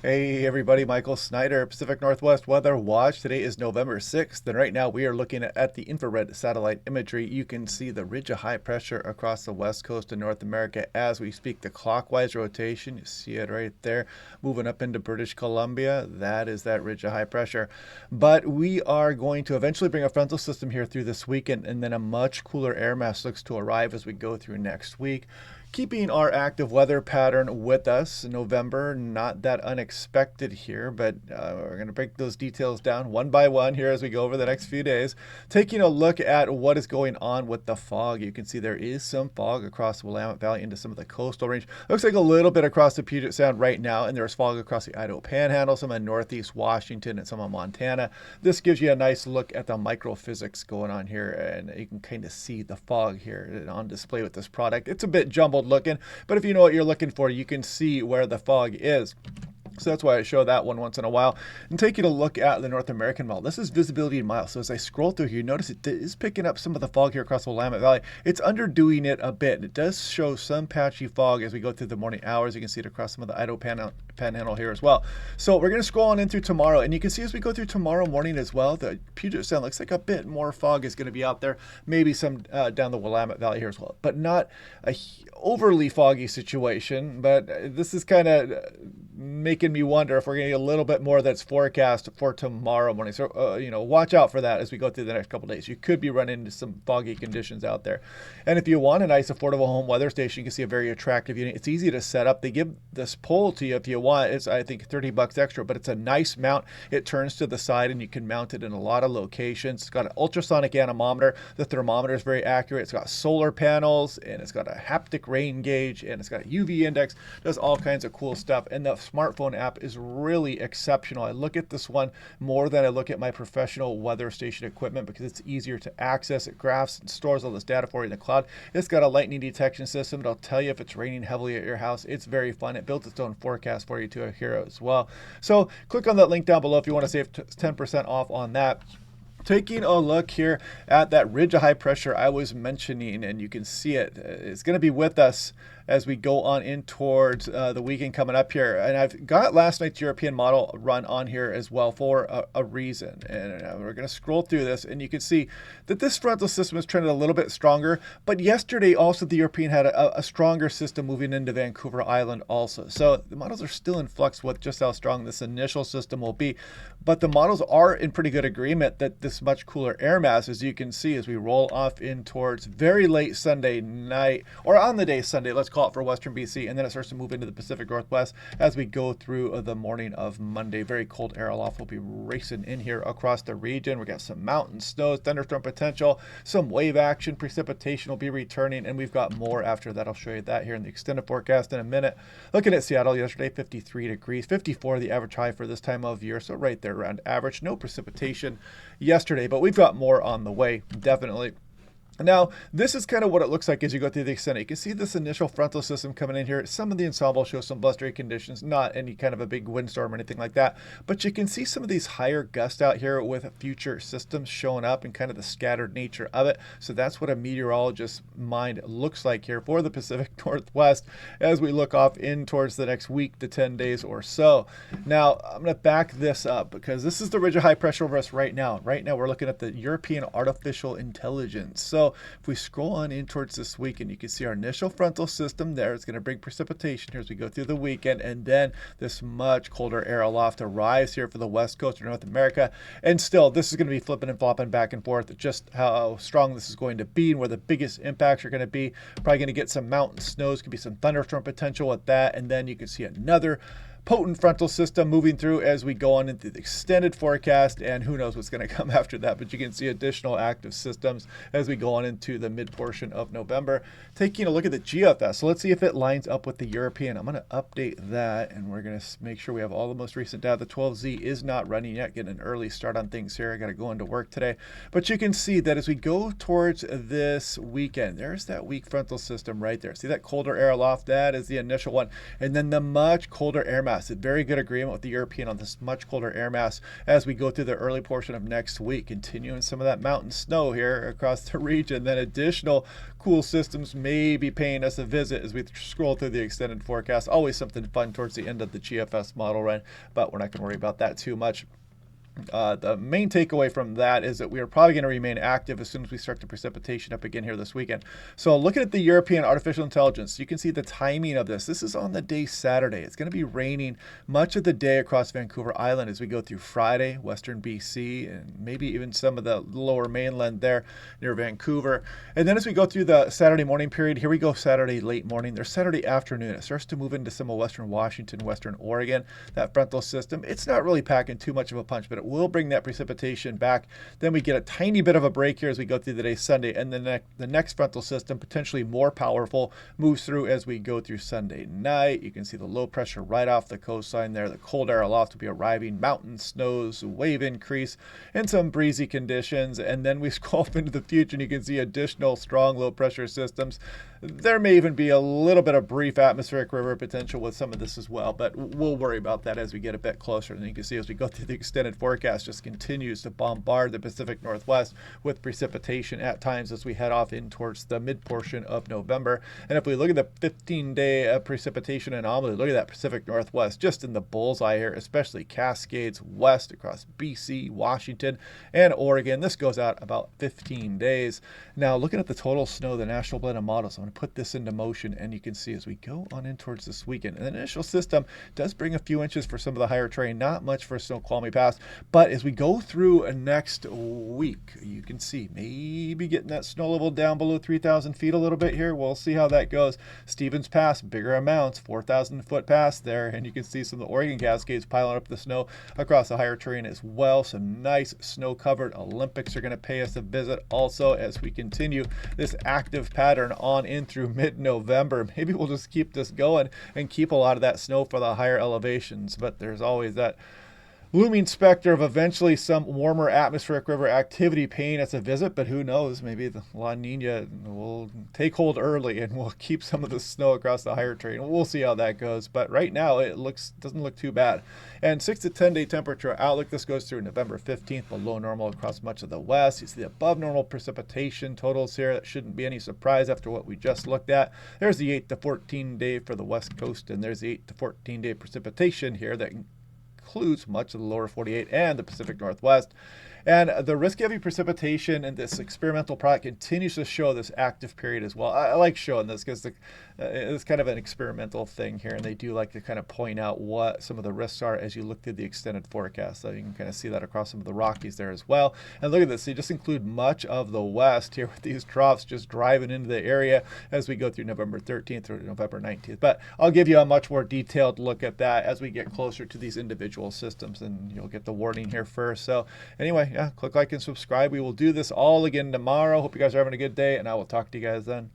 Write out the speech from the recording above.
Hey everybody, Michael Snyder, Pacific Northwest Weather Watch. Today is November 6th, and right now we are looking at the infrared satellite imagery. You can see the ridge of high pressure across the west coast of North America as we speak. The clockwise rotation, you see it right there, moving up into British Columbia. That is that ridge of high pressure. But we are going to eventually bring a frontal system here through this weekend, and then a much cooler air mass looks to arrive as we go through next week, keeping our active weather pattern with us. November, not that unexpected here, but we're going to break those details down one by one here as we go over the next few days. Taking a look at what is going on with the fog, you can see there is some fog across the Willamette Valley into some of the coastal range. Looks like a little bit across the Puget Sound right now, and there's fog across the Idaho Panhandle, some in northeast Washington, and some in Montana. This gives you a nice look at the microphysics going on here, and you can kind of see the fog here on display with this product. It's a bit jumbled looking, but if you know what you're looking for, you can see where the fog is. So that's why I show that one once in a while. And taking a look at the North American model, this is visibility in miles. So as I scroll through here, you notice it is picking up some of the fog here across the Willamette Valley. It's underdoing it a bit. It does show some patchy fog as we go through the morning hours. You can see it across some of the Idaho Panhandle here as well. So we're going to scroll on in through tomorrow, and you can see as we go through tomorrow morning as well, the Puget Sound looks like a bit more fog is going to be out there. Maybe some down the Willamette Valley here as well, but not a overly foggy situation. But this is kind of making me wonder if we're going to get a little bit more that's forecast for tomorrow morning. So, watch out for that as we go through the next couple of days. You could be running into some foggy conditions out there. And if you want a nice, affordable home weather station, you can see a very attractive unit. It's easy to set up. They give this pole to you if you want. It's, I think, $30 extra, but it's a nice mount. It turns to the side, and you can mount it in a lot of locations. It's got an ultrasonic anemometer. The thermometer is very accurate. It's got solar panels, and it's got a haptic rain gauge, and it's got a UV index. It does all kinds of cool stuff. And the smartphone app is really exceptional. I look at this one more than I look at my professional weather station equipment because it's easier to access. It graphs and stores all this data for you in the cloud. It's got a lightning detection system. It'll tell you if it's raining heavily at your house. It's very fun. It builds its own forecast for you to here as well. So click on that link down below if you want to save 10% off on that. Taking a look here at that ridge of high pressure I was mentioning, and you can see it. It's going to be with us as we go on in towards the weekend coming up here. And I've got last night's European model run on here as well for a reason. And we're going to scroll through this, and you can see that this frontal system is trending a little bit stronger. But yesterday also the European had a stronger system moving into Vancouver Island also. So the models are still in flux with just how strong this initial system will be. But the models are in pretty good agreement that this much cooler air mass, as you can see, as we roll off in towards very late Sunday night, or on the day Sunday, let's call it for Western BC, and then it starts to move into the Pacific Northwest as we go through the morning of Monday. Very cold air aloft will be racing in here across the region. We got some mountain snows, thunderstorm potential, some wave action, precipitation will be returning, and we've got more after that. I'll show you that here in the extended forecast in a minute. Looking at Seattle yesterday, 53 degrees, 54 the average high for this time of year, so right there around average. No precipitation yesterday, but we've got more on the way, definitely. Now, this is kind of what it looks like as you go through the extent. You can see this initial frontal system coming in here. Some of the ensemble shows some blustery conditions, not any kind of a big windstorm or anything like that. But you can see some of these higher gusts out here with future systems showing up and kind of the scattered nature of it. So that's what a meteorologist's mind looks like here for the Pacific Northwest as we look off in towards the next week to 10 days or so. Now, I'm going to back this up because this is the ridge of high pressure over us right now. Right now, we're looking at the European artificial intelligence. So if we scroll on in towards this weekend, you can see our initial frontal system there. It's going to bring precipitation here as we go through the weekend, and then this much colder air aloft arrives here for the west coast of North America. And still, this is going to be flipping and flopping back and forth, just how strong this is going to be and where the biggest impacts are going to be. Probably going to get some mountain snows, could be some thunderstorm potential with that, and then you can see another potent frontal system moving through as we go on into the extended forecast, and who knows what's going to come after that, but you can see additional active systems as we go on into the mid portion of November. Taking a look at the GFS, so let's see if it lines up with the European. I'm going to update that, and we're going to make sure we have all the most recent data. The 12Z is not running yet, getting an early start on things here. I got to go into work today, but you can see that as we go towards this weekend, there's that weak frontal system right there. See that colder air aloft? That is the initial one, and then the much colder air mass. mass. A very good agreement with the European on this much colder air mass as we go through the early portion of next week, continuing some of that mountain snow here across the region. Then additional cool systems may be paying us a visit as we scroll through the extended forecast. Always something fun towards the end of the GFS model run, but we're not going to worry about that too much. The main takeaway from that is that we are probably going to remain active as soon as we start the precipitation up again here this weekend. So looking at the European artificial intelligence, you can see the timing of this. This is on the day Saturday. It's going to be raining much of the day across Vancouver Island as we go through Friday, western BC, and maybe even some of the lower mainland there near Vancouver. And then as we go through the Saturday morning period, here we go Saturday late morning. There's Saturday afternoon. It starts to move into some of western Washington, western Oregon. That frontal system, it's not really packing too much of a punch, but it will bring that precipitation back. Then we get a tiny bit of a break here as we go through the day Sunday, and then the next frontal system, potentially more powerful, moves through as we go through Sunday night. You can see the low pressure right off the coastline there. The cold air aloft will be arriving, mountain snows, wave increase, and some breezy conditions. And then we scroll up into the future and you can see additional strong low pressure systems. There may even be a little bit of brief atmospheric river potential with some of this as well, but we'll worry about that as we get a bit closer. And you can see as we go through the extended forecast, just continues to bombard the Pacific Northwest with precipitation at times as we head off in towards the mid portion of November. And if we look at the 15-day precipitation anomaly, look at that Pacific Northwest just in the bullseye here, especially Cascades west across BC, Washington, and Oregon. This goes out about 15 days. Now looking at the total snow, the National Blend of Models, I'm going to put this into motion, and you can see as we go on in towards this weekend, an initial system does bring a few inches for some of the higher terrain, not much for Snoqualmie Pass, but as we go through next week, you can see maybe getting that snow level down below 3,000 feet a little bit here. We'll see how that goes. Stevens Pass, bigger amounts, 4,000 foot pass there, and you can see some of the Oregon Cascades piling up the snow across the higher terrain as well. Some nice snow-covered Olympics are going to pay us a visit also as we continue this active pattern on in through mid-November. Maybe we'll just keep this going and keep a lot of that snow for the higher elevations, but there's always that looming specter of eventually some warmer atmospheric river activity paying us a visit, but who knows, maybe the La Nina will take hold early and we'll keep some of the snow across the higher terrain. We'll see how that goes, but right now it doesn't look too bad. And 6 to 10 day temperature outlook, this goes through November 15th, below normal across much of the west. You see the above normal precipitation totals here. That shouldn't be any surprise after what we just looked at. There's the 8 to 14 day for the west coast, and there's the 8 to 14 day precipitation here that includes much of the lower 48 and the Pacific Northwest. And the risk-heavy precipitation and this experimental product continues to show this active period as well. I like showing this because it's kind of an experimental thing here, and they do like to kind of point out what some of the risks are as you look through the extended forecast. So you can kind of see that across some of the Rockies there as well. And look at this. They just include much of the west here with these troughs just driving into the area as we go through November 13th through November 19th. But I'll give you a much more detailed look at that as we get closer to these individual systems, and you'll get the warning here first. So anyway, yeah, click like and subscribe. We will do this all again tomorrow. Hope you guys are having a good day, and I will talk to you guys then.